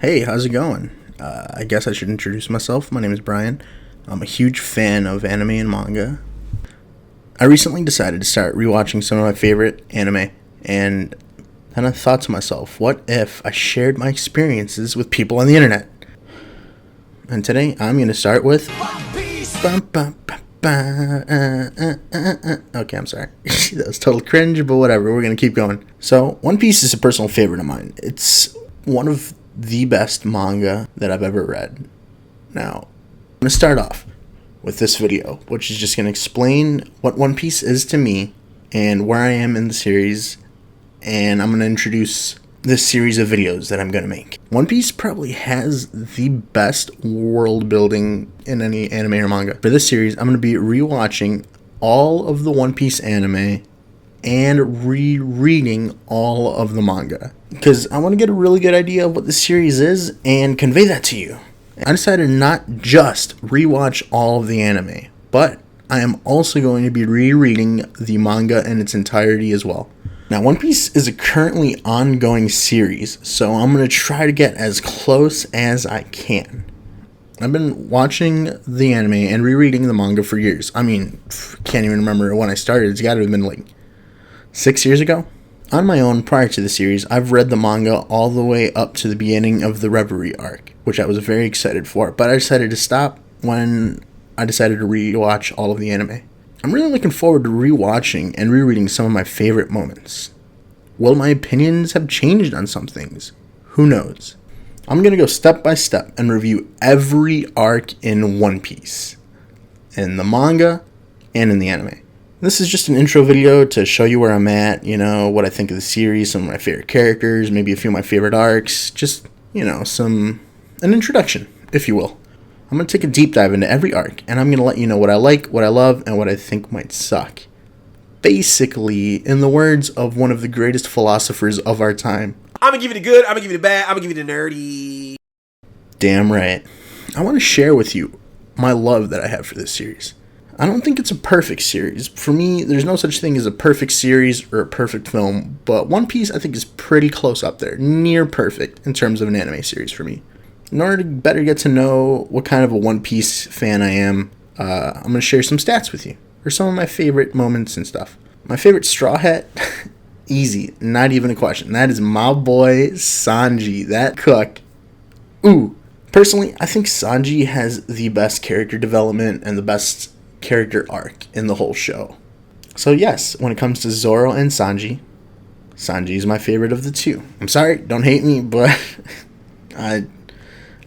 Hey, how's it going? I guess I should introduce myself. My name is Brian. I'm a huge fan of anime and manga. I recently decided to start rewatching some of my favorite anime, and then I thought to myself, what if I shared my experiences with people on the internet? And today, I'm going to start with... Okay, I'm sorry. That was total cringe, but whatever. We're going to keep going. So, One Piece is a personal favorite of mine. It's one of the best manga that I've ever read. Now, I'm going to start off with this video, which is just going to explain what One Piece is to me and where I am in the series, and I'm going to introduce this series of videos that I'm going to make. One Piece probably has the best world building in any anime or manga. For this series, I'm going to be rewatching all of the One Piece anime and rereading all of the manga, because I want to get a really good idea of what the series is and convey that to you. I decided not just rewatch all of the anime, but I am also going to be rereading the manga in its entirety as well. Now, One Piece is a currently ongoing series, so I'm going to try to get as close as I can. I've been watching the anime and rereading the manga for years. I mean, can't even remember when I started. It's got to have been like 6 years ago. On my own, prior to the series, I've read the manga all the way up to the beginning of the Reverie arc, which I was very excited for, but I decided to stop when I decided to rewatch all of the anime. I'm really looking forward to rewatching and rereading some of my favorite moments. Will my opinions have changed on some things? Who knows? I'm going to go step by step and review every arc in One Piece, in the manga and in the anime. This is just an intro video to show you where I'm at, what I think of the series, some of my favorite characters, maybe a few of my favorite arcs, just, an introduction, if you will. I'm going to take a deep dive into every arc, and I'm going to let you know what I like, what I love, and what I think might suck. Basically, in the words of one of the greatest philosophers of our time, I'm going to give you the good, I'm going to give you the bad, I'm going to give you the nerdy. Damn right. I want to share with you my love that I have for this series. I don't think it's a perfect series. For me, there's no such thing as a perfect series or a perfect film, but One Piece I think is pretty close up there, near perfect in terms of an anime series for me. In order to better get to know what kind of a One Piece fan I am, I'm going to share some stats with you, or some of my favorite moments and stuff. My favorite Straw Hat, easy, not even a question. That is my boy Sanji, that cook. Ooh, personally, I think Sanji has the best character development and the best character arc in the whole show. So yes, when it comes to Zoro and Sanji is my favorite of the two. I'm sorry, don't hate me, but I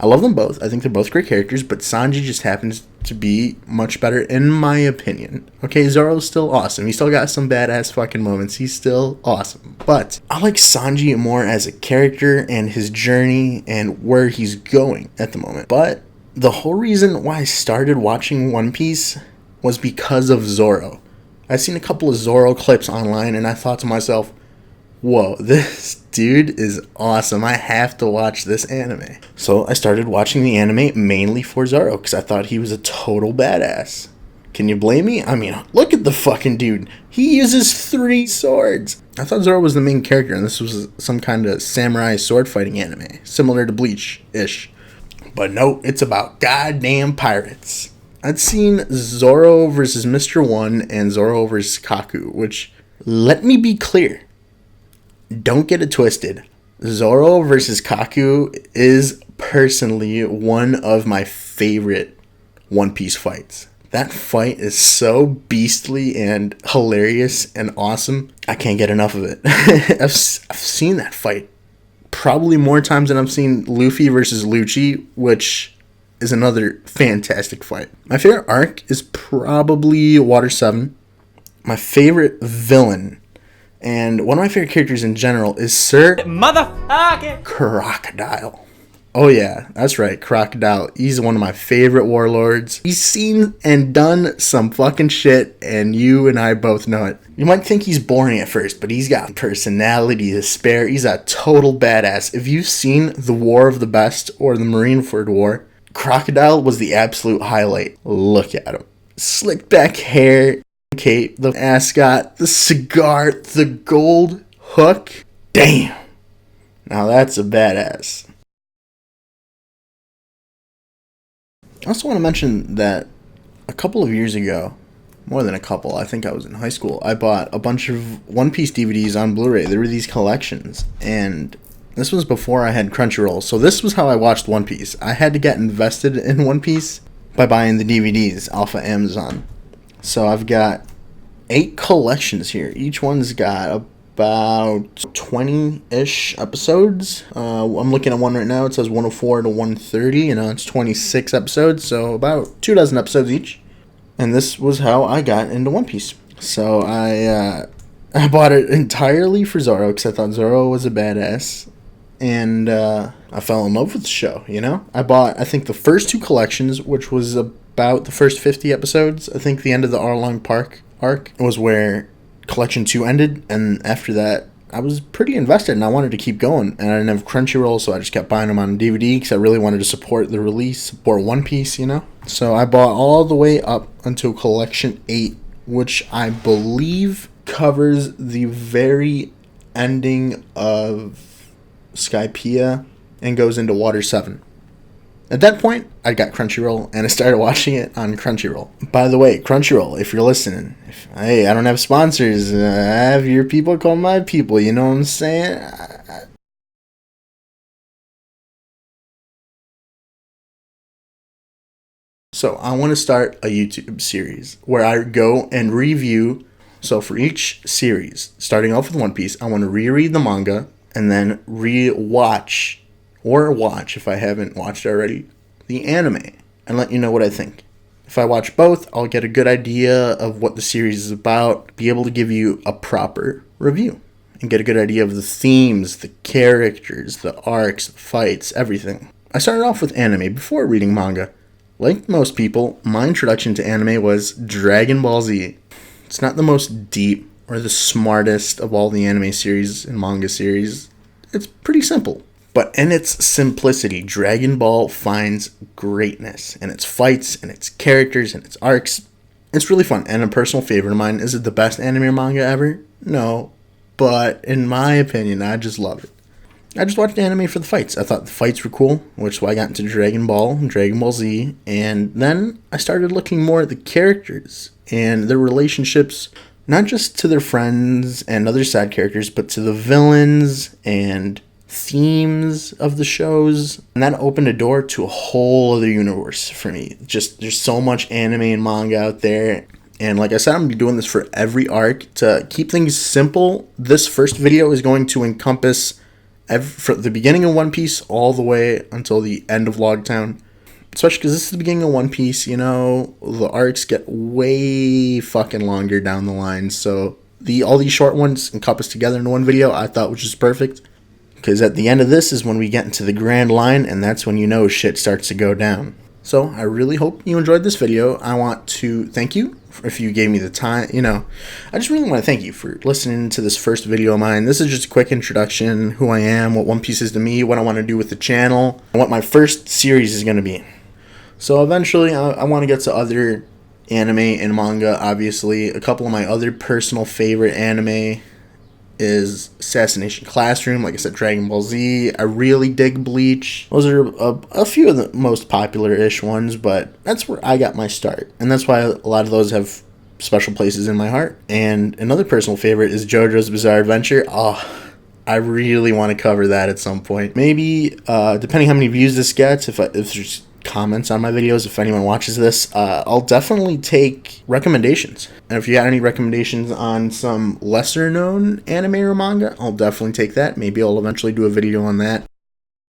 love them both. I think they're both great characters, but Sanji just happens to be much better in my opinion. Okay, Zoro's still awesome. He still got some badass fucking moments. He's still awesome. But I like Sanji more as a character and his journey and where he's going at the moment. But the whole reason why I started watching One Piece was because of Zoro. I've seen a couple of Zoro clips online and I thought to myself, whoa, this dude is awesome. I have to watch this anime. So I started watching the anime mainly for Zoro because I thought he was a total badass. Can you blame me? I mean, look at the fucking dude. He uses 3 swords. I thought Zoro was the main character and this was some kind of samurai sword fighting anime, similar to Bleach-ish. But no, it's about goddamn pirates. I'd seen Zoro versus Mr. One and Zoro versus Kaku, which, let me be clear, don't get it twisted. Zoro versus Kaku is personally one of my favorite One Piece fights. That fight is so beastly and hilarious and awesome. I can't get enough of it. I've seen that fight probably more times than I've seen Luffy versus Lucci, which is another fantastic fight. My favorite arc is probably Water 7. My favorite villain, and one of my favorite characters in general, is Sir Motherfucking Crocodile. Oh yeah, that's right, Crocodile. He's one of my favorite warlords. He's seen and done some fucking shit, and you and I both know it. You might think he's boring at first, but he's got personality to spare. He's a total badass. If you've seen The War of the Best or the Marineford War, Crocodile was the absolute highlight. Look at him. Slicked back hair, cape, the ascot, the cigar, the gold hook. Damn. Now that's a badass. I also want to mention that a couple of years ago, more than a couple, I think I was in high school, I bought a bunch of One Piece DVDs on Blu-ray. There were these collections, and this was before I had Crunchyroll, so this was how I watched One Piece. I had to get invested in One Piece by buying the DVDs off of Amazon. So I've got 8 collections here. Each one's got about 20-ish episodes. I'm looking at one right now. It says 104 to 130. It's 26 episodes, so about 2 dozen episodes each. And this was how I got into One Piece. So I bought it entirely for Zoro because I thought Zoro was a badass. And I fell in love with the show, I bought, I think, the first 2 collections, which was about the first 50 episodes. I think the end of the Arlong Park arc was where collection 2 ended. And after that, I was pretty invested and I wanted to keep going. And I didn't have Crunchyroll, so I just kept buying them on DVD because I really wanted to support the release, support One Piece, So I bought all the way up until collection 8, which I believe covers the very ending of Skypiea and goes into Water 7. At that point, I got Crunchyroll and I started watching it on Crunchyroll. By the way, Crunchyroll, if you're listening, hey, I don't have sponsors. I have your people call my people. You know what I'm saying? So I want to start a YouTube series where I go and review. So for each series, starting off with One Piece, I want to reread the manga and then rewatch or watch, if I haven't watched already, the anime and let you know what I think. If I watch both, I'll get a good idea of what the series is about, be able to give you a proper review, and get a good idea of the themes, the characters, the arcs, the fights, everything. I started off with anime before reading manga. Like most people, my introduction to anime was Dragon Ball Z. It's not the most deep or the smartest of all the anime series and manga series. It's pretty simple. But in its simplicity, Dragon Ball finds greatness in its fights, and its characters, and its arcs. It's really fun, and a personal favorite of mine. Is it the best anime or manga ever? No, but in my opinion, I just love it. I just watched anime for the fights. I thought the fights were cool, which is why I got into Dragon Ball and Dragon Ball Z, and then I started looking more at the characters and their relationships, not just to their friends and other side characters, but to the villains and themes of the shows, and that opened a door to a whole other universe for me. Just there's so much anime and manga out there, and like I said, I'm gonna be doing this for every arc to keep things simple. This first video is going to encompass from the beginning of One Piece all the way until the end of Logtown, especially because this is the beginning of One Piece. The arcs get way fucking longer down the line, so all these short ones encompassed together in one video I thought was just perfect. Because at the end of this is when we get into the grand line, and that's when shit starts to go down. So I really hope you enjoyed this video. I want to thank you if you gave me the time. I just really want to thank you for listening to this first video of mine. This is just a quick introduction, who I am, what One Piece is to me, what I want to do with the channel, and what my first series is going to be. So eventually I want to get to other anime and manga, obviously. A couple of my other personal favorite anime is Assassination Classroom, like I said, Dragon Ball Z. I really dig Bleach. Those are a few of the most popular-ish ones, but that's where I got my start. And that's why a lot of those have special places in my heart. And another personal favorite is JoJo's Bizarre Adventure. I really want to cover that at some point. Maybe, depending how many views this gets, if there's comments on my videos, if anyone watches this, I'll definitely take recommendations. And if you got any recommendations on some lesser known anime or manga, I'll definitely take that. Maybe I'll eventually do a video on that.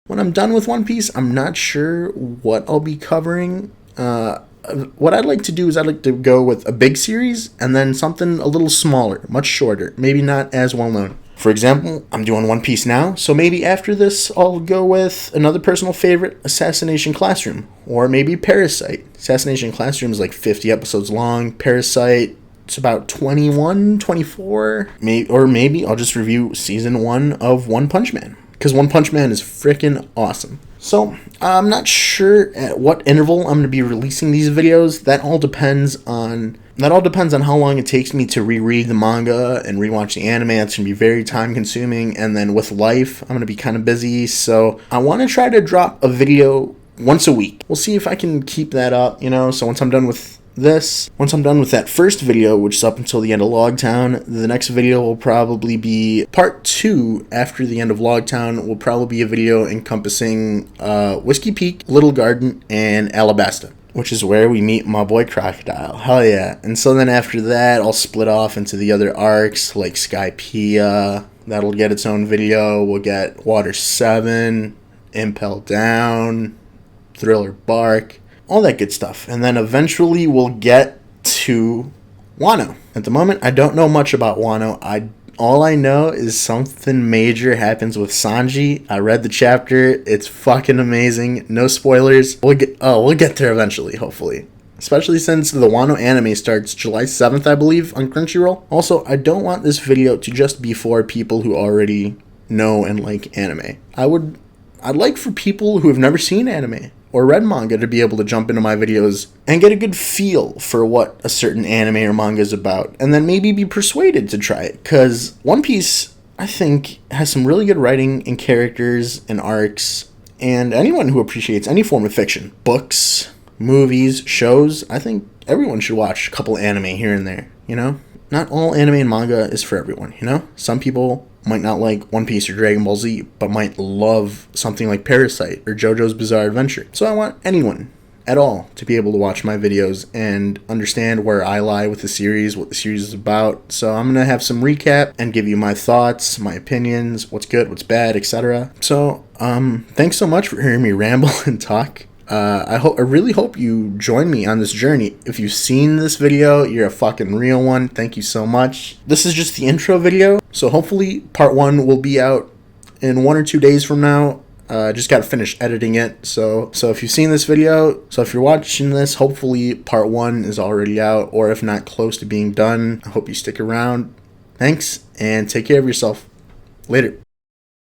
When I'm done with One Piece, I'm not sure what I'll be covering. What I'd like to do is I'd like to go with a big series and then something a little smaller, much shorter, maybe not as well known. For example, I'm doing One Piece now, so maybe after this I'll go with another personal favorite, Assassination Classroom, or maybe Parasite. Assassination Classroom is like 50 episodes long. Parasite, it's about 21, 24. Maybe I'll just review season 1 of One Punch Man, because One Punch Man is freaking awesome. So, I'm not sure at what interval I'm going to be releasing these videos. That all depends on how long it takes me to reread the manga and rewatch the anime. That's going to be very time consuming. And then with life, I'm going to be kind of busy. So I want to try to drop a video once a week. We'll see if I can keep that up, so once I'm done with that first video, which is up until the end of Logtown, the next video will probably be part 2 after the end of Logtown. Will probably be a video encompassing Whiskey Peak, Little Garden, and Alabasta, which is where we meet my boy Crocodile. Hell yeah. And so then after that, I'll split off into the other arcs, like Skypiea. That'll get its own video. We'll get Water 7, Impel Down, Thriller Bark, all that good stuff. And then eventually we'll get to Wano. At the moment, I don't know much about Wano. All I know is something major happens with Sanji. I read the chapter. It's fucking amazing. No spoilers. We'll get there eventually, hopefully. Especially since the Wano anime starts July 7th, I believe, on Crunchyroll. Also, I don't want this video to just be for people who already know and like anime. I'd like for people who have never seen anime or read manga to be able to jump into my videos and get a good feel for what a certain anime or manga is about, and then maybe be persuaded to try it. Because One Piece, I think, has some really good writing and characters and arcs, and anyone who appreciates any form of fiction, books, movies, shows, I think everyone should watch a couple anime here and there, Not all anime and manga is for everyone, Some people might not like One Piece or Dragon Ball Z, but might love something like Parasite or JoJo's Bizarre Adventure. So I want anyone at all to be able to watch my videos and understand where I lie with the series, what the series is about. So I'm going to have some recap and give you my thoughts, my opinions, what's good, what's bad, etc. So thanks so much for hearing me ramble and talk. I really hope you join me on this journey. If you've seen this video, you're a fucking real one. Thank you so much. This is just the intro video, so hopefully part 1 will be out in 1 or 2 days from now. Just gotta finish editing it. So if you've seen this video, if you're watching this, hopefully part 1 is already out, or if not, close to being done. I hope you stick around. Thanks, and take care of yourself. Later.